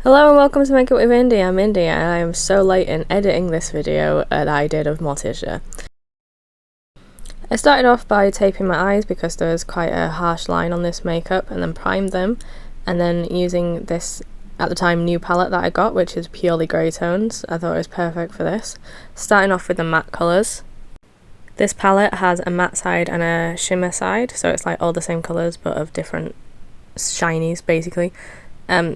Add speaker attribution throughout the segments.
Speaker 1: Hello and welcome to Make Up with Indie. I'm Indie and I am so late in editing this video that I did of Morticia. I started off by taping my eyes because there was quite a harsh line on this makeup, and then primed them, and then using this, at the time, new palette that I got, which is purely grey tones. I thought it was perfect for this. Starting off with the matte colours. This palette has a matte side and a shimmer side, so it's like all the same colours but of different shinies basically.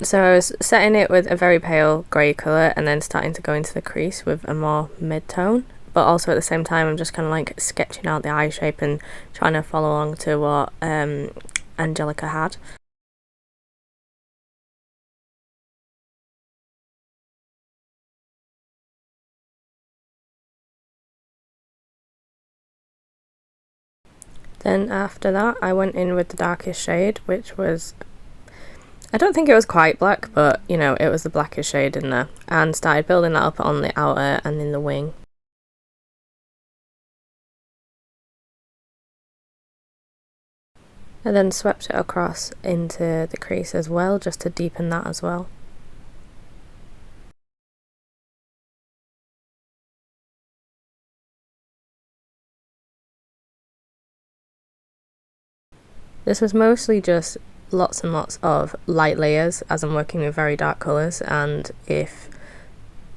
Speaker 1: So I was setting it with a very pale grey colour and then starting to go into the crease with a more mid-tone, but also at the same time I'm just kind of like sketching out the eye shape and trying to follow along to what Angelica had. Then after that I went in with the darkest shade, which was, I don't think it was quite black, but you know, it was the blackest shade in there, and started building that up on the outer and in the wing. I then swept it across into the crease as well, just to deepen that as well. This was mostly just lots and lots of light layers, as I'm working with very dark colours, and if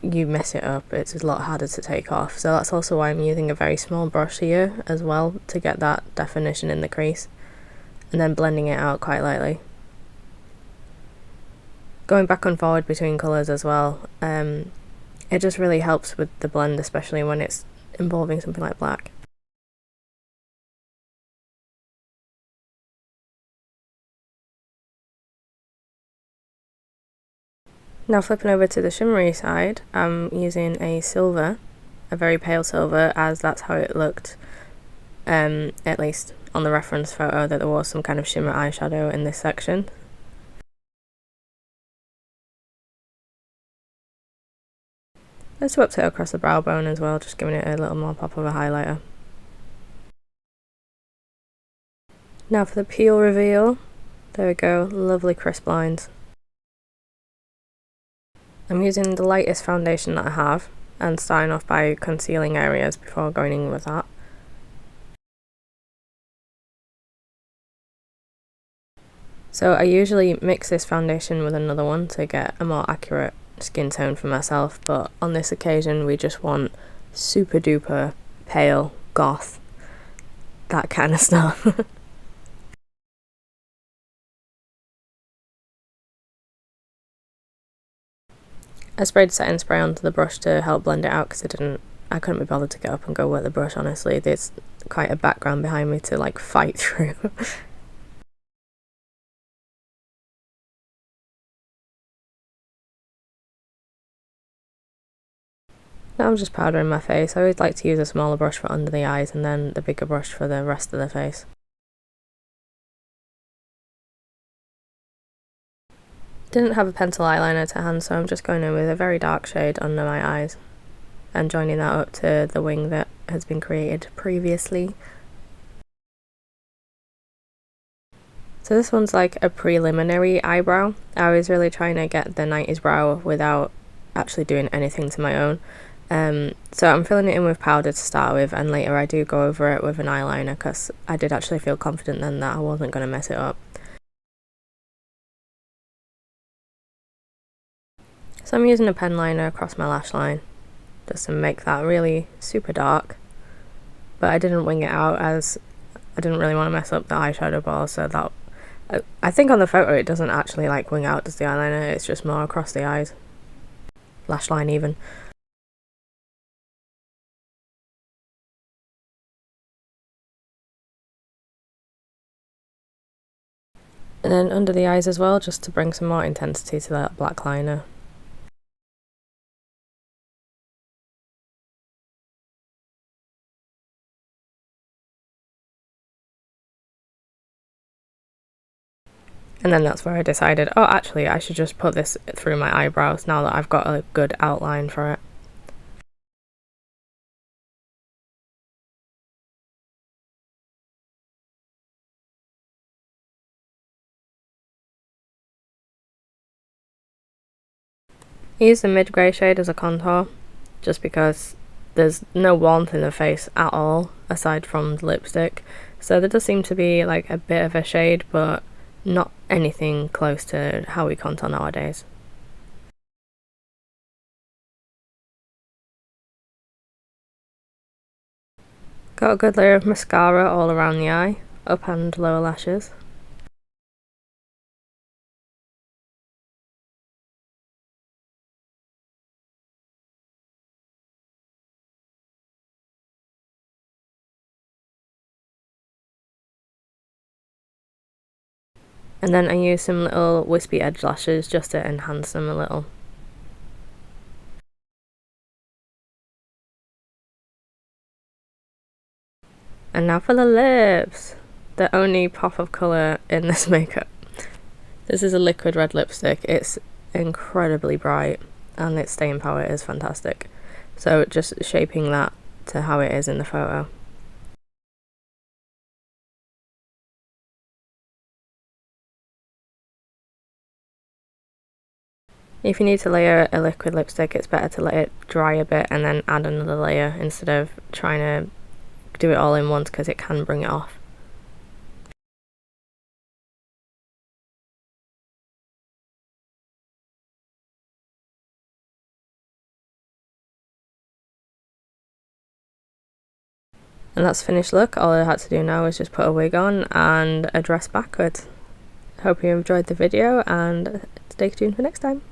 Speaker 1: you mess it up it's a lot harder to take off, so that's also why I'm using a very small brush here as well to get that definition in the crease, and then blending it out quite lightly. Going back and forward between colours as well, it just really helps with the blend, especially when it's involving something like black. Now flipping over to the shimmery side, I'm using a silver, a very pale silver, as that's how it looked, at least on the reference photo, that there was some kind of shimmer eyeshadow in this section. I swept it across the brow bone as well, just giving it a little more pop of a highlighter. Now for the peel reveal, there we go, lovely crisp lines. I'm using the lightest foundation that I have and starting off by concealing areas before going in with that. So I usually mix this foundation with another one to get a more accurate skin tone for myself, but on this occasion we just want super duper pale goth, that kind of stuff. I sprayed setting spray onto the brush to help blend it out because I couldn't be bothered to get up and go wet the brush, honestly. There's quite a background behind me to like fight through. Now I'm just powdering my face. I always like to use a smaller brush for under the eyes and then the bigger brush for the rest of the face. Didn't have a pencil eyeliner to hand, so I'm just going in with a very dark shade under my eyes and joining that up to the wing that has been created previously. So this one's like a preliminary eyebrow. I was really trying to get the 90s brow without actually doing anything to my own. So I'm filling it in with powder to start with, and later I do go over it with an eyeliner because I did actually feel confident then that I wasn't going to mess it up. So I'm using a pen liner across my lash line just to make that really super dark, but I didn't wing it out as I didn't really want to mess up the eyeshadow ball, so that I think on the photo it doesn't actually like wing out, does the eyeliner? It's just more across the eyes, lash line even. And then under the eyes as well, just to bring some more intensity to that black liner. And then that's where I decided, oh actually I should just put this through my eyebrows now that I've got a good outline for it. I use the mid-grey shade as a contour, just because there's no warmth in the face at all, aside from the lipstick. So there does seem to be like a bit of a shade, but not anything close to how we contour nowadays. Got a good layer of mascara all around the eye, up and lower lashes. And then I use some little wispy edge lashes just to enhance them a little. And now for the lips! The only pop of colour in this makeup. This is a liquid red lipstick. It's incredibly bright and its staying power is fantastic. So just shaping that to how it is in the photo. If you need to layer a liquid lipstick, it's better to let it dry a bit and then add another layer instead of trying to do it all in once, because it can bring it off. And that's finished look. All I had to do now is just put a wig on and a dress backwards. Hope you enjoyed the video and stay tuned for next time.